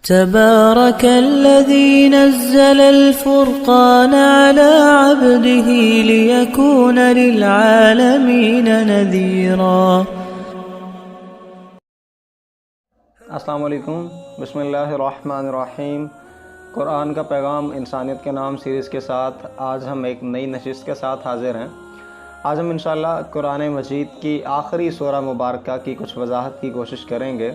تبارك الذي نزل الفرقان على عبده ليكون للعالمين نذيرا۔ السلام علیکم، بسم اللہ الرحمن الرحیم۔ قرآن کا پیغام انسانیت کے نام سیریز کے ساتھ آج ہم ایک نئی نشست کے ساتھ حاضر ہیں۔ آج ہم انشاءاللہ قرآن مجید کی آخری سورہ مبارکہ کی کچھ وضاحت کی کوشش کریں گے۔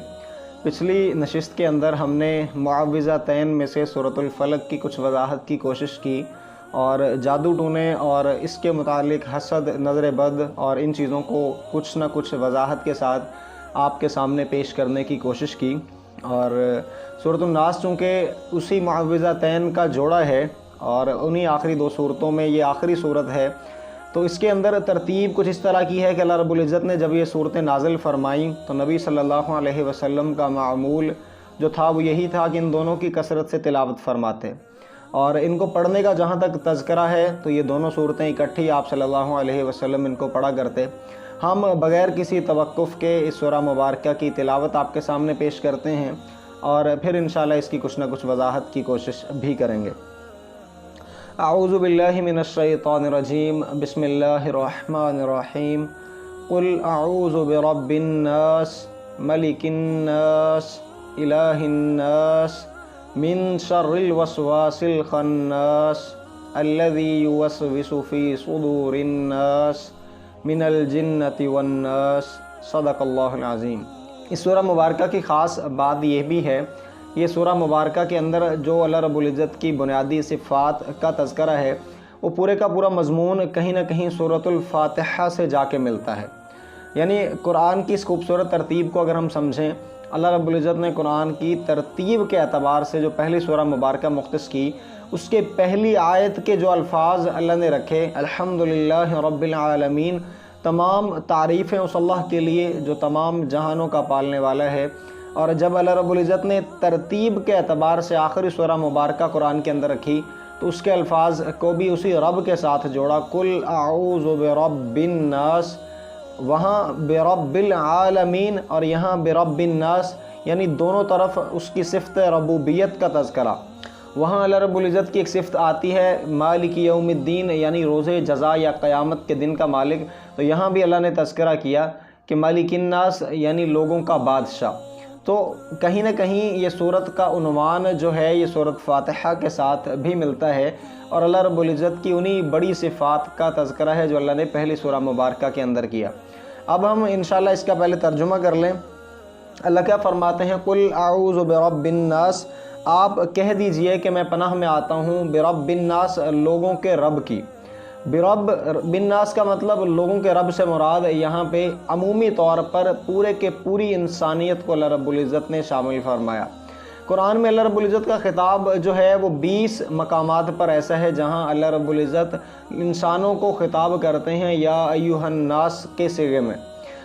پچھلی نشست کے اندر ہم نے معوذتین میں سے سورۃ الفلق کی کچھ وضاحت کی کوشش کی اور جادو ٹونے اور اس کے متعلق حسد، نظر بد اور ان چیزوں کو کچھ نہ کچھ وضاحت کے ساتھ آپ کے سامنے پیش کرنے کی کوشش کی۔ اور سورۃ الناس چونکہ اسی معوذتین کا جوڑا ہے اور انہی آخری دو صورتوں میں یہ آخری صورت ہے، تو اس کے اندر ترتیب کچھ اس طرح کی ہے کہ اللہ رب العزت نے جب یہ صورتیں نازل فرمائیں تو نبی صلی اللہ علیہ وسلم کا معمول جو تھا وہ یہی تھا کہ ان دونوں کی کثرت سے تلاوت فرماتے، اور ان کو پڑھنے کا جہاں تک تذکرہ ہے تو یہ دونوں صورتیں اکٹھی آپ صلی اللہ علیہ وسلم ان کو پڑھا کرتے۔ ہم بغیر کسی توقف کے اس سورہ مبارکہ کی تلاوت آپ کے سامنے پیش کرتے ہیں اور پھر انشاءاللہ اس کی کچھ نہ کچھ وضاحت کی کوشش بھی کریں گے۔ اعوذ باللہ من الشیطان الرجیم، بسم اللہ الرحمن الرحیم۔ قل اعوذ برب الناس، ملک الناس، الہ الناس، من شر الوسواس الخناس، الذی یوسوس فی صدور الناس من الجنۃ والناس۔ صدق اللہ العظیم۔ اس سورہ مبارکہ کی خاص بات یہ بھی ہے، یہ سورہ مبارکہ کے اندر جو اللہ رب العزت کی بنیادی صفات کا تذکرہ ہے وہ پورے کا پورا مضمون کہیں نہ کہیں سورۃ الفاتحہ سے جا کے ملتا ہے۔ یعنی قرآن کی اس خوبصورت ترتیب کو اگر ہم سمجھیں، اللہ رب العزت نے قرآن کی ترتیب کے اعتبار سے جو پہلی سورہ مبارکہ مختص کی، اس کے پہلی آیت کے جو الفاظ اللہ نے رکھے، الحمدللہ رب العالمین، تمام تعریفیں اس اللہ کے لیے جو تمام جہانوں کا پالنے والا ہے۔ اور جب اللہ رب العزت نے ترتیب کے اعتبار سے آخری سورہ مبارکہ قرآن کے اندر رکھی تو اس کے الفاظ کو بھی اسی رب کے ساتھ جوڑا، قل اعوذ برب الناس، وہاں برب العالمین اور یہاں برب الناس، یعنی دونوں طرف اس کی صفت ربوبیت کا تذکرہ۔ وہاں اللہ رب العزت کی ایک صفت آتی ہے مالک یوم الدین، یعنی روز جزا یا قیامت کے دن کا مالک، تو یہاں بھی اللہ نے تذکرہ کیا کہ مالک الناس یعنی لوگوں کا بادشاہ۔ تو کہیں نہ کہیں یہ سورت کا عنوان جو ہے یہ سورۃ فاتحہ کے ساتھ بھی ملتا ہے، اور اللہ رب العزت کی انہی بڑی صفات کا تذکرہ ہے جو اللہ نے پہلی سورہ مبارکہ کے اندر کیا۔ اب ہم انشاءاللہ اس کا پہلے ترجمہ کر لیں۔ اللہ کیا فرماتے ہیں؟ قل اعوذ برب الناس، آپ کہہ دیجئے کہ میں پناہ میں آتا ہوں برب الناس، لوگوں کے رب کی۔ برب الناس کا مطلب لوگوں کے رب سے مراد یہاں پہ عمومی طور پر پورے کے پوری انسانیت کو اللہ رب العزت نے شامل فرمایا۔ قرآن میں اللہ رب العزت کا خطاب جو ہے وہ 20 مقامات پر ایسا ہے جہاں اللہ رب العزت انسانوں کو خطاب کرتے ہیں یا ایھا الناس کے صیغے میں۔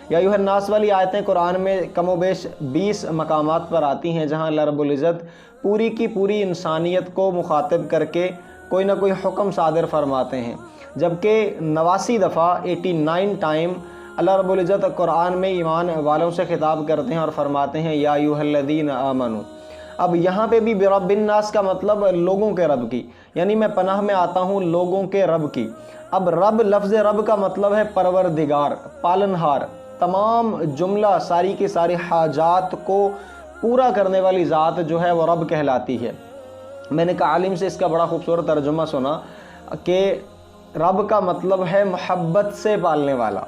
یا ایھا الناس والی آیتیں قرآن میں کم و بیش 20 مقامات پر آتی ہیں جہاں اللہ رب العزت پوری کی پوری انسانیت کو مخاطب کر کے کوئی نہ کوئی حکم صادر فرماتے ہیں، جبکہ 89 دفعہ 89 ٹائم اللہ رب العزت قرآن میں ایمان والوں سے خطاب کرتے ہیں اور فرماتے ہیں یا ایھا الذین آمنوا۔ اب یہاں پہ بھی برب الناس کا مطلب لوگوں کے رب کی، یعنی میں پناہ میں آتا ہوں لوگوں کے رب کی۔ اب رب، لفظ رب کا مطلب ہے پروردگار، پالنہار، تمام جملہ ساری کی ساری حاجات کو پورا کرنے والی ذات جو ہے وہ رب کہلاتی ہے۔ میں نے ایک عالم سے اس کا بڑا خوبصورت ترجمہ سنا کہ رب کا مطلب ہے محبت سے پالنے والا،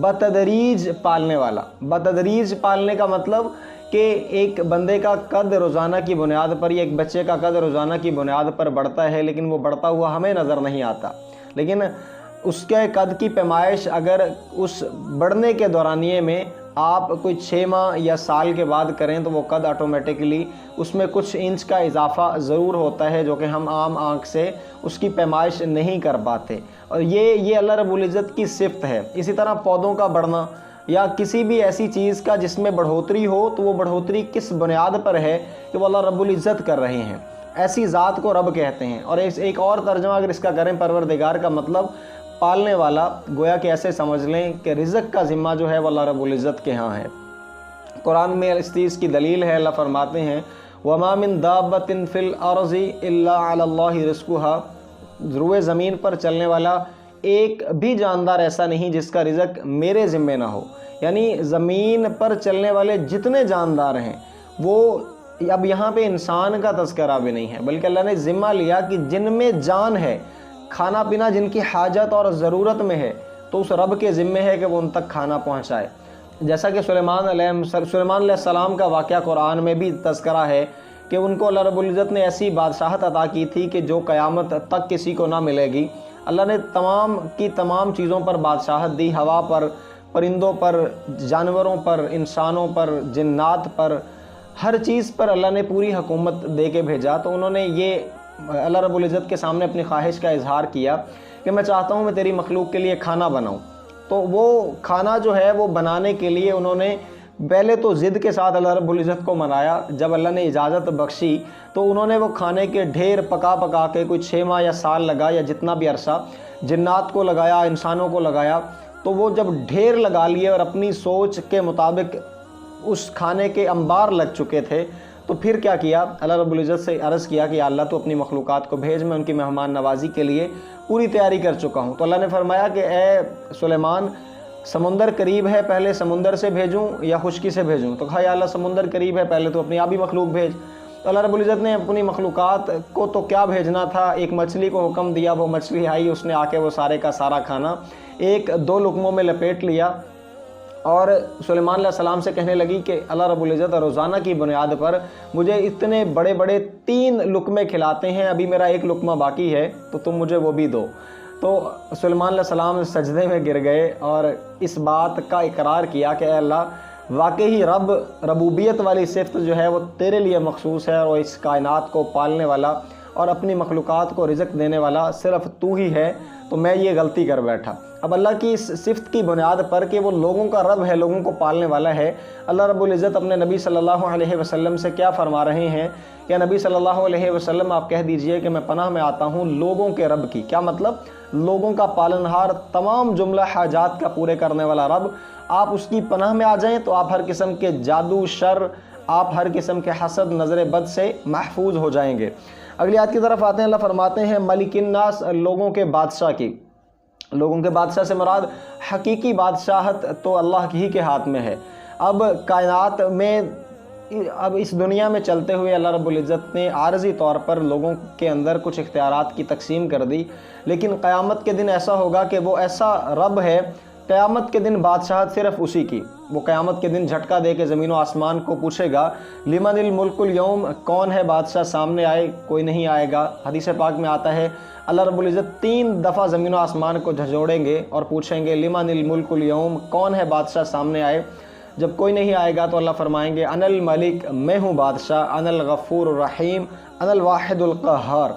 بتدریج پالنے والا۔ بتدریج پالنے کا مطلب کہ ایک بندے کا قد روزانہ کی بنیاد پر یا ایک بچے کا قد روزانہ کی بنیاد پر بڑھتا ہے، لیکن وہ بڑھتا ہوا ہمیں نظر نہیں آتا، لیکن اس کے قد کی پیمائش اگر اس بڑھنے کے دورانیے میں آپ کوئی 6 ماہ یا سال کے بعد کریں تو وہ قد آٹومیٹکلی اس میں کچھ انچ کا اضافہ ضرور ہوتا ہے جو کہ ہم عام آنکھ سے اس کی پیمائش نہیں کر پاتے، اور یہ اللہ رب العزت کی صفت ہے۔ اسی طرح پودوں کا بڑھنا یا کسی بھی ایسی چیز کا جس میں بڑھوتری ہو تو وہ بڑھوتری کس بنیاد پر ہے کہ وہ اللہ رب العزت کر رہے ہیں، ایسی ذات کو رب کہتے ہیں۔ اور ایک اور ترجمہ اگر اس کا کریں، پروردگار کا مطلب پالنے والا، گویا کہ ایسے سمجھ لیں کہ رزق کا ذمہ جو ہے وہ اللہ رب العزت کے ہاں ہے۔ قرآن میں اس چیز کی دلیل ہے، اللہ فرماتے ہیں وما من دابۃ فی الارض الا علی اللہ رزقها، روئے زمین پر چلنے والا ایک بھی جاندار ایسا نہیں جس کا رزق میرے ذمے نہ ہو۔ یعنی زمین پر چلنے والے جتنے جاندار ہیں وہ اب یہاں پہ انسان کا تذکرہ بھی نہیں ہے، بلکہ اللہ نے ذمہ لیا کہ جن میں جان ہے، کھانا پینا جن کی حاجت اور ضرورت میں ہے، تو اس رب کے ذمے ہے کہ وہ ان تک کھانا پہنچائے۔ جیسا کہ سلیمان علیہ السلام کا واقعہ قرآن میں بھی تذکرہ ہے کہ ان کو اللہ رب العزت نے ایسی بادشاہت عطا کی تھی کہ جو قیامت تک کسی کو نہ ملے گی۔ اللہ نے تمام کی تمام چیزوں پر بادشاہت دی، ہوا پر، پرندوں پر، جانوروں پر، انسانوں پر، جنات پر، ہر چیز پر اللہ نے پوری حکومت دے کے بھیجا۔ تو انہوں نے یہ اللہ رب العزت کے سامنے اپنی خواہش کا اظہار کیا کہ میں چاہتا ہوں میں تیری مخلوق کے لیے کھانا بناؤں۔ تو وہ کھانا جو ہے وہ بنانے کے لیے انہوں نے پہلے تو ضد کے ساتھ اللہ رب العزت کو منایا، جب اللہ نے اجازت بخشی تو انہوں نے وہ کھانے کے ڈھیر پکا کے کوئی 6 ماہ یا سال لگا یا جتنا بھی عرصہ، جنات کو لگایا، انسانوں کو لگایا، تو وہ جب ڈھیر لگا لیے اور اپنی سوچ کے مطابق اس کھانے کے انبار لگ چکے تھے، تو پھر کیا کیا؟ اللہ رب العزت سے عرض کیا کہ یا اللہ تو اپنی مخلوقات کو بھیج، میں ان کی مہمان نوازی کے لیے پوری تیاری کر چکا ہوں۔ تو اللہ نے فرمایا کہ اے سلیمان، سمندر قریب ہے، پہلے سمندر سے بھیجوں یا خشکی سے بھیجوں؟ تو کہا یا اللہ سمندر قریب ہے، پہلے تو اپنی آبی مخلوق بھیج۔ تو اللہ رب العزت نے اپنی مخلوقات کو تو کیا بھیجنا تھا، ایک مچھلی کو حکم دیا، وہ مچھلی آئی، اس نے آ کے وہ سارے کا سارا کھانا 1-2 لقموں میں لپیٹ لیا، اور سلیمان علیہ السلام سے کہنے لگی کہ اللہ رب العزت روزانہ کی بنیاد پر مجھے اتنے بڑے 3 لقمے کھلاتے ہیں، ابھی میرا 1 لقمہ باقی ہے، تو تم مجھے وہ بھی دو۔ تو سلیمان علیہ السلام سجدے میں گر گئے اور اس بات کا اقرار کیا کہ اے اللہ، واقعی ربوبیت والی صفت جو ہے وہ تیرے لیے مخصوص ہے، اور اس کائنات کو پالنے والا اور اپنی مخلوقات کو رزق دینے والا صرف تو ہی ہے، تو میں یہ غلطی کر بیٹھا۔ اب اللہ کی اس صفت کی بنیاد پر کہ وہ لوگوں کا رب ہے، لوگوں کو پالنے والا ہے، اللہ رب العزت اپنے نبی صلی اللہ علیہ وسلم سے کیا فرما رہے ہیں کہ نبی صلی اللہ علیہ وسلم آپ کہہ دیجئے کہ میں پناہ میں آتا ہوں لوگوں کے رب کی۔ کیا مطلب؟ لوگوں کا پالنہار، تمام جملہ حاجات کا پورے کرنے والا رب، آپ اس کی پناہ میں آ جائیں تو آپ ہر قسم کے جادو، شر، آپ ہر قسم کے حسد، نظر بد سے محفوظ ہو جائیں گے۔ اگلی آیت کی طرف آتے ہیں، اللہ فرماتے ہیں ملک الناس، لوگوں کے بادشاہ کی۔ لوگوں کے بادشاہ سے مراد حقیقی بادشاہت تو اللہ ہی کے ہاتھ میں ہے۔ اب کائنات میں، اب اس دنیا میں چلتے ہوئے اللہ رب العزت نے عارضی طور پر لوگوں کے اندر کچھ اختیارات کی تقسیم کر دی، لیکن قیامت کے دن ایسا ہوگا کہ وہ ایسا رب ہے، قیامت کے دن بادشاہت صرف اسی کی۔ وہ قیامت کے دن جھٹکا دے کے زمین و آسمان کو پوچھے گا لمن الملک اليوم، کون ہے بادشاہ، سامنے آئے، کوئی نہیں آئے گا۔ حدیث پاک میں آتا ہے اللہ رب العزت 3 دفعہ زمین و آسمان کو جھنجھوڑیں گے اور پوچھیں گے لمن الملک اليوم، کون ہے بادشاہ، سامنے آئے۔ جب کوئی نہیں آئے گا تو اللہ فرمائیں گے انا الملک، میں ہوں بادشاہ، انا الغفور الرحیم، انا الواحد القہار۔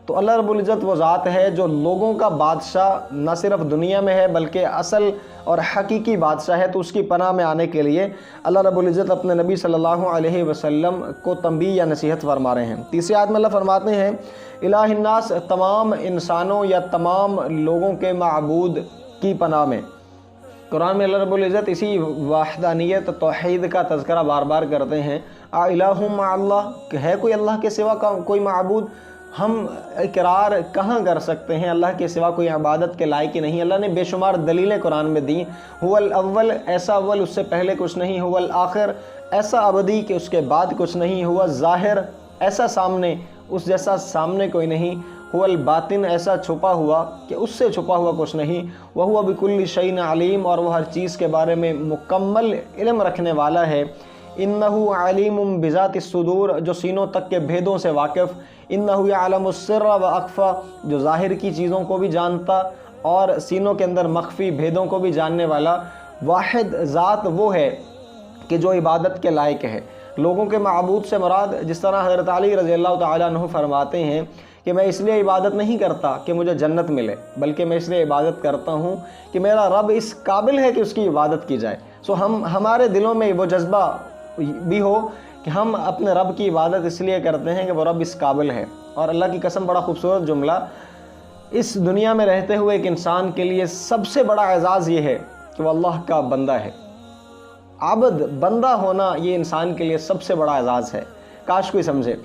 تو اللہ رب العزت وہ ذات ہے جو لوگوں کا بادشاہ نہ صرف دنیا میں ہے بلکہ اصل اور حقیقی بادشاہ ہے۔ تو اس کی پناہ میں آنے کے لیے اللہ رب العزت اپنے نبی صلی اللہ علیہ وسلم کو تنبیہ یا نصیحت فرما رہے ہیں۔ تیسری آیت میں اللہ فرماتے ہیں الہ الناس، تمام انسانوں یا تمام لوگوں کے معبود کی پناہ میں۔ قرآن میں اللہ رب العزت اسی وحدانیت توحید کا تذکرہ بار بار کرتے ہیں، الہ مع اللہ، کہ ہے کوئی اللہ کے سوا کا کوئی معبود؟ ہم اقرار کہاں کر سکتے ہیں اللہ کے سوا کوئی عبادت کے لائق ہی نہیں۔ اللہ نے بے شمار دلیلیں قرآن میں دیں، هو الاول، ایسا اول اس سے پہلے کچھ نہیں، هو الآخر، ایسا ابدی کہ اس کے بعد کچھ نہیں، هو الظاہر، ایسا سامنے اس جیسا سامنے کوئی نہیں، هو الباطن، ایسا چھپا ہوا کہ اس سے چھپا ہوا کچھ نہیں، وهو بكل شيء علیم، اور وہ ہر چیز کے بارے میں مکمل علم رکھنے والا ہے۔ انہ علیم بذات الصدور، جو سینوں تک کے بھیدوں سے واقف، انہ یعلم السر واخفی، جو ظاہر کی چیزوں کو بھی جانتا اور سینوں کے اندر مخفی بھیدوں کو بھی جاننے والا واحد ذات وہ ہے کہ جو عبادت کے لائق ہے۔ لوگوں کے معبود سے مراد، جس طرح حضرت علی رضی اللہ تعالیٰ عنہ فرماتے ہیں کہ میں اس لیے عبادت نہیں کرتا کہ مجھے جنت ملے، بلکہ میں اس لیے عبادت کرتا ہوں کہ میرا رب اس قابل ہے کہ اس کی عبادت کی جائے۔ ہمارے دلوں میں وہ جذبہ بھی ہو کہ ہم اپنے رب کی عبادت اس لیے کرتے ہیں کہ وہ رب اس قابل ہے۔ اور اللہ کی قسم، بڑا خوبصورت جملہ، اس دنیا میں رہتے ہوئے ایک انسان کے لیے سب سے بڑا اعزاز یہ ہے کہ وہ اللہ کا بندہ ہے۔ عبد، بندہ ہونا، یہ انسان کے لیے سب سے بڑا اعزاز ہے۔ کاش کوئی سمجھے۔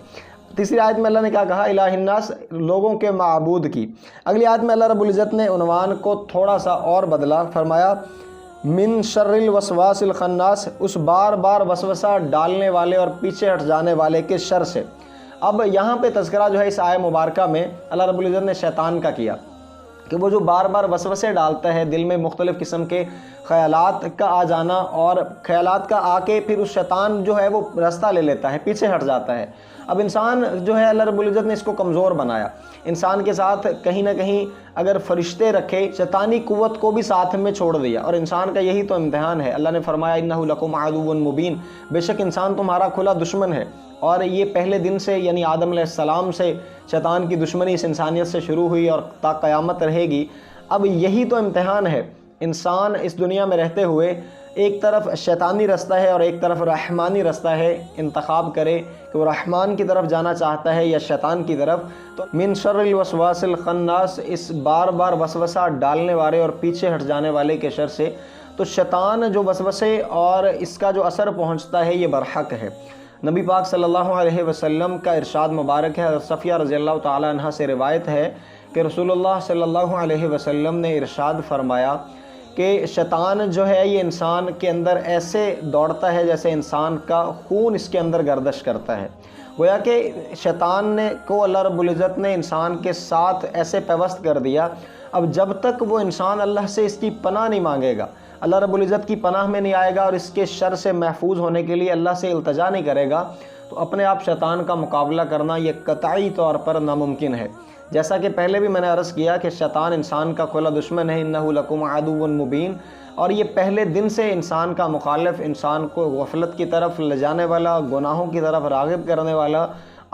تیسری آیت میں اللہ نے کیا کہا؟ الہ الناس، لوگوں کے معبود کی۔ اگلی آیت میں اللہ رب العزت نے عنوان کو تھوڑا سا اور بدلا، فرمایا من شر الوسواس الخناس، اس بار بار وسوسہ ڈالنے والے اور پیچھے ہٹ جانے والے کے شر سے۔ اب یہاں پہ تذکرہ جو ہے اس آیہ مبارکہ میں اللہ رب العزت نے شیطان کا کیا کہ وہ جو بار بار وسوسے ڈالتا ہے، دل میں مختلف قسم کے خیالات کا آ جانا، اور خیالات کا آ کے پھر اس شیطان جو ہے وہ راستہ لے لیتا ہے، پیچھے ہٹ جاتا ہے۔ اب انسان جو ہے اللہ رب العزت نے اس کو کمزور بنایا، انسان کے ساتھ کہیں نہ کہیں اگر فرشتے رکھے، شیطانی قوت کو بھی ساتھ میں چھوڑ دیا، اور انسان کا یہی تو امتحان ہے۔ اللہ نے فرمایا انہ لکم عدو مبین، بے شک انسان تمہارا کھلا دشمن ہے، اور یہ پہلے دن سے یعنی آدم علیہ السلام سے شیطان کی دشمنی اس انسانیت سے شروع ہوئی اور تا قیامت رہے گی۔ اب یہی تو امتحان ہے، انسان اس دنیا میں رہتے ہوئے ایک طرف شیطانی رستہ ہے اور ایک طرف رحمانی رستہ ہے، انتخاب کرے کہ وہ رحمان کی طرف جانا چاہتا ہے یا شیطان کی طرف۔ تو من شر الوسواس الخناس، اس بار بار وسوسہ ڈالنے والے اور پیچھے ہٹ جانے والے کے شر سے۔ تو شیطان جو وسوسے اور اس کا جو اثر پہنچتا ہے یہ برحق ہے۔ نبی پاک صلی اللہ علیہ وسلم کا ارشاد مبارک ہے، صفیہ رضی اللہ تعالی عنہ سے روایت ہے کہ رسول اللہ صلی اللہ علیہ وسلم نے ارشاد فرمایا کہ شیطان جو ہے یہ انسان کے اندر ایسے دوڑتا ہے جیسے انسان کا خون اس کے اندر گردش کرتا ہے۔ گویا کہ شیطان کو اللہ رب العزت نے انسان کے ساتھ ایسے پیوست کر دیا، اب جب تک وہ انسان اللہ سے اس کی پناہ نہیں مانگے گا، اللہ رب العزت کی پناہ میں نہیں آئے گا اور اس کے شر سے محفوظ ہونے کے لیے اللہ سے التجا نہیں کرے گا، تو اپنے آپ شیطان کا مقابلہ کرنا یہ قطعی طور پر ناممکن ہے۔ جیسا کہ پہلے بھی میں نے عرض کیا کہ شیطان انسان کا کھلا دشمن ہے، انہ لکم عدو مبین، اور یہ پہلے دن سے انسان کا مخالف، انسان کو غفلت کی طرف لے جانے والا، گناہوں کی طرف راغب کرنے والا،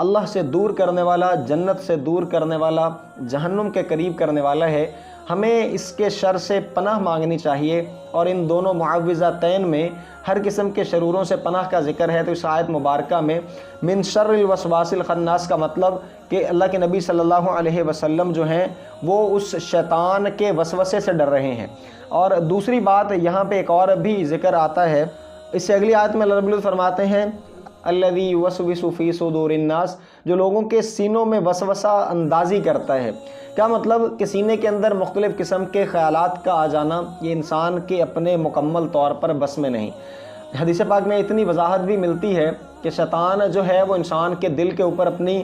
اللہ سے دور کرنے والا، جنت سے دور کرنے والا، جہنم کے قریب کرنے والا ہے۔ ہمیں اس کے شر سے پناہ مانگنی چاہیے، اور ان دونوں معوذتین میں ہر قسم کے شروروں سے پناہ کا ذکر ہے۔ تو اس آیت مبارکہ میں من شر الوسواس الخناس کا مطلب کہ اللہ کے نبی صلی اللہ علیہ وسلم جو ہیں وہ اس شیطان کے وسوسے سے ڈر رہے ہیں۔ اور دوسری بات یہاں پہ ایک اور بھی ذکر آتا ہے، اس سے اگلی آیت میں اللہ رب العزت فرماتے ہیں الذی یوسوس فی صدور الناس، جو لوگوں کے سینوں میں وسوسہ اندازی کرتا ہے۔ کیا مطلب کہ سینے کے اندر مختلف قسم کے خیالات کا آ جانا یہ انسان کے اپنے مکمل طور پر بس میں نہیں۔ حدیث پاک میں اتنی وضاحت بھی ملتی ہے کہ شیطان جو ہے وہ انسان کے دل کے اوپر اپنی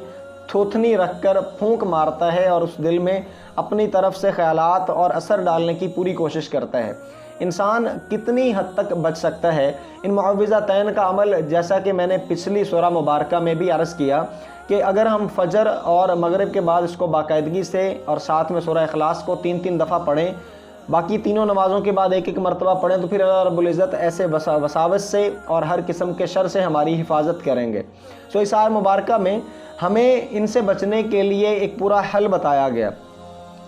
تھوتنی رکھ کر پھونک مارتا ہے اور اس دل میں اپنی طرف سے خیالات اور اثر ڈالنے کی پوری کوشش کرتا ہے۔ انسان کتنی حد تک بچ سکتا ہے ان معوذتین کا عمل؟ جیسا کہ میں نے پچھلی سورہ مبارکہ میں بھی عرض کیا کہ اگر ہم فجر اور مغرب کے بعد اس کو باقاعدگی سے اور ساتھ میں سورہ اخلاص کو 3 دفعہ پڑھیں، باقی تینوں نمازوں کے بعد 1 مرتبہ پڑھیں، تو پھر اللہ رب العزت ایسے وساوس سے اور ہر قسم کے شر سے ہماری حفاظت کریں گے۔ سو اس آیت مبارکہ میں ہمیں ان سے بچنے کے لیے ایک پورا حل بتایا گیا۔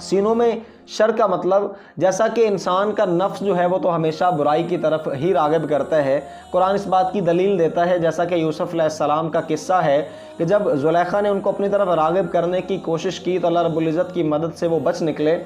سینوں میں شر کا مطلب، جیسا کہ انسان کا نفس جو ہے وہ تو ہمیشہ برائی کی طرف ہی راغب کرتا ہے، قرآن اس بات کی دلیل دیتا ہے، جیسا کہ یوسف علیہ السلام کا قصہ ہے کہ جب زلیخا نے ان کو اپنی طرف راغب کرنے کی کوشش کی تو اللہ رب العزت کی مدد سے وہ بچ نکلے۔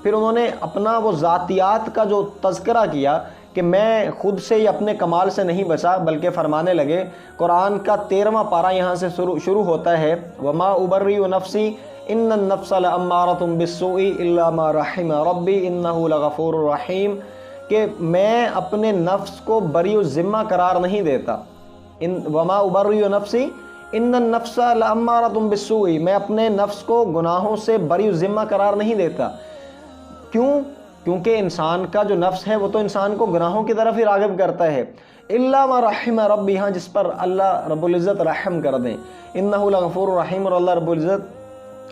پھر انہوں نے اپنا وہ ذاتیات کا جو تذکرہ کیا کہ میں خود سے یا اپنے کمال سے نہیں بچا، بلکہ فرمانے لگے۔ قرآن کا 13واں پارہ یہاں سے شروع ہوتا ہے وما ابرئ نفسی ان النفس لامارۃ بالسوء الا ما رحم ربی انہ لغفور رحیم، کہ میں اپنے نفس کو بری ذمہ قرار نہیں دیتا۔ وما ابرئ نفسی ان النفس لامارۃ بالسوء، میں اپنے نفس کو گناہوں سے بری ذمہ قرار نہیں دیتا۔ کیوں؟ کیونکہ انسان کا جو نفس ہے وہ تو انسان کو گناہوں کی طرف ہی راغب کرتا ہے، الا ما رحم ربی، ہاں جس پر اللہ رب العزت رحم کر دیں، انہ لغفور رحیم، اور اللہ رب العزت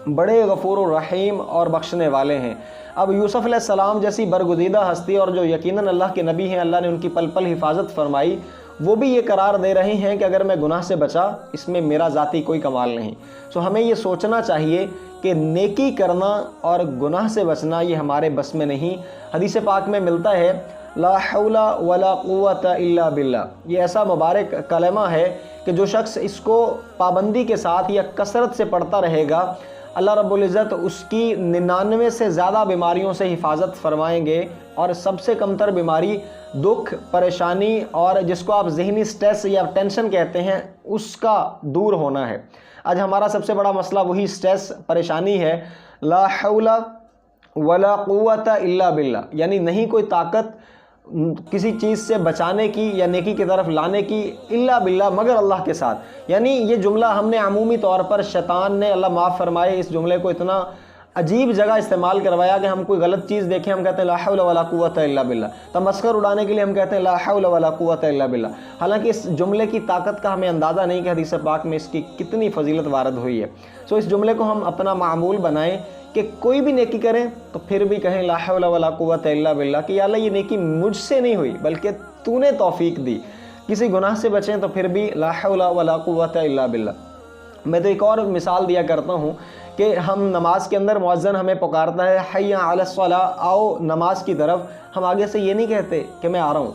بڑے غفور الرحیم اور بخشنے والے ہیں۔ اب یوسف علیہ السلام جیسی برگزیدہ ہستی اور جو یقیناً اللہ کے نبی ہیں، اللہ نے ان کی پل پل حفاظت فرمائی، وہ بھی یہ قرار دے رہے ہیں کہ اگر میں گناہ سے بچا اس میں میرا ذاتی کوئی کمال نہیں۔ سو ہمیں یہ سوچنا چاہیے کہ نیکی کرنا اور گناہ سے بچنا یہ ہمارے بس میں نہیں۔ حدیث پاک میں ملتا ہے لا حول ولا قوت الا باللہ، یہ ایسا مبارک کلمہ ہے کہ جو شخص اس کو پابندی کے ساتھ یا کثرت سے پڑھتا رہے گا، اللہ رب العزت اس کی 99 سے زیادہ بیماریوں سے حفاظت فرمائیں گے، اور سب سے کمتر بیماری دکھ، پریشانی اور جس کو آپ ذہنی سٹریس یا ٹینشن کہتے ہیں اس کا دور ہونا ہے۔ آج ہمارا سب سے بڑا مسئلہ وہی سٹریس، پریشانی ہے۔ لا حول ولا قوت الا باللہ، یعنی نہیں کوئی طاقت کسی چیز سے بچانے کی یا نیکی کی طرف لانے کی الا باللہ، مگر اللہ کے ساتھ۔ یعنی یہ جملہ ہم نے عمومی طور پر شیطان نے، اللہ معاف فرمائے، اس جملے کو اتنا عجیب جگہ استعمال کروایا کہ ہم کوئی غلط چیز دیکھیں ہم کہتے ہیں لا حول ولا قوت الا باللہ، تمسخر اڑانے کے لیے ہم کہتے ہیں لا حول ولا قوت الا باللہ، حالانکہ اس جملے کی طاقت کا ہمیں اندازہ نہیں کہ حدیث پاک میں اس کی کتنی فضیلت وارد ہوئی ہے۔ اس جملے کو ہم اپنا معمول بنائیں کہ کوئی بھی نیکی کریں تو پھر بھی کہیں لا حول ولا قوت الا باللہ، کہ یا اللہ یہ نیکی مجھ سے نہیں ہوئی بلکہ تو نے توفیق دی۔ کسی گناہ سے بچیں تو پھر بھی لا حول ولا قوت الا باللہ۔ میں تو ایک اور مثال دیا کرتا ہوں کہ ہم نماز کے اندر مؤذن ہمیں پکارتا ہے حی علی الصلاۃ، آؤ نماز کی طرف، ہم آگے سے یہ نہیں کہتے کہ میں آ رہا ہوں،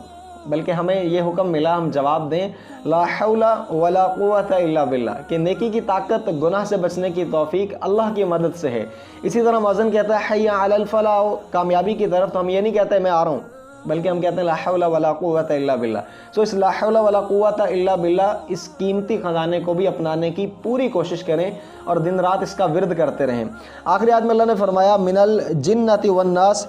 بلکہ ہمیں یہ حکم ملا ہم جواب دیں لا حول ولا قوت الا باللہ، کہ نیکی کی طاقت، گناہ سے بچنے کی توفیق اللہ کی مدد سے ہے۔ اسی طرح مؤذن کہتا ہے حی علی الفلاح، کامیابی کی طرف، تو ہم یہ نہیں کہتے میں آ رہا ہوں، بلکہ ہم کہتے ہیں لا حول ولا قوت الا باللہ۔ اس لا حول ولا قوت الا باللہ اس قیمتی خزانے کو بھی اپنانے کی پوری کوشش کریں اور دن رات اس کا ورد کرتے رہیں۔ آخری آیت میں اللہ نے فرمایا من الجنۃ والناس،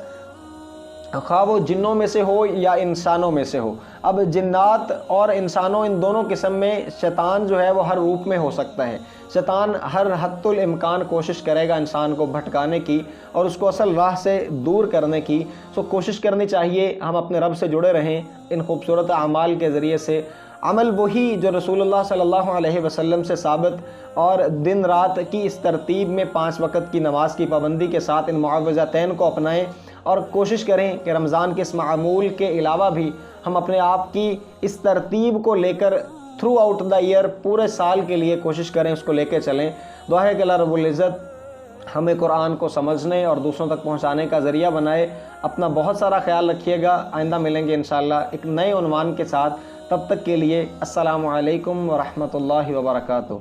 خواہ وہ جنوں میں سے ہو یا انسانوں میں سے ہو۔ اب جنات اور انسانوں، ان دونوں قسم میں شیطان جو ہے وہ ہر روپ میں ہو سکتا ہے۔ شیطان ہر حد الامکان کوشش کرے گا انسان کو بھٹکانے کی اور اس کو اصل راہ سے دور کرنے کی۔ کوشش کرنی چاہیے ہم اپنے رب سے جڑے رہیں ان خوبصورت اعمال کے ذریعے سے، عمل وہی جو رسول اللہ صلی اللہ علیہ وسلم سے ثابت، اور دن رات کی اس ترتیب میں 5 وقت کی نماز کی پابندی کے ساتھ ان معوذتین کو اپنائیں، اور کوشش کریں کہ رمضان کے اس معمول کے علاوہ بھی ہم اپنے آپ کی اس ترتیب کو لے کر تھرو آؤٹ دا ایئر، پورے سال کے لیے کوشش کریں، اس کو لے کے چلیں۔ دعا ہے کہ اللہ رب العزت ہمیں قرآن کو سمجھنے اور دوسروں تک پہنچانے کا ذریعہ بنائے۔ اپنا بہت سارا خیال رکھیے گا، آئندہ ملیں گے انشاءاللہ ایک نئے عنوان کے ساتھ، تب تک کے لیے السلام علیکم ورحمۃ اللہ وبرکاتہ۔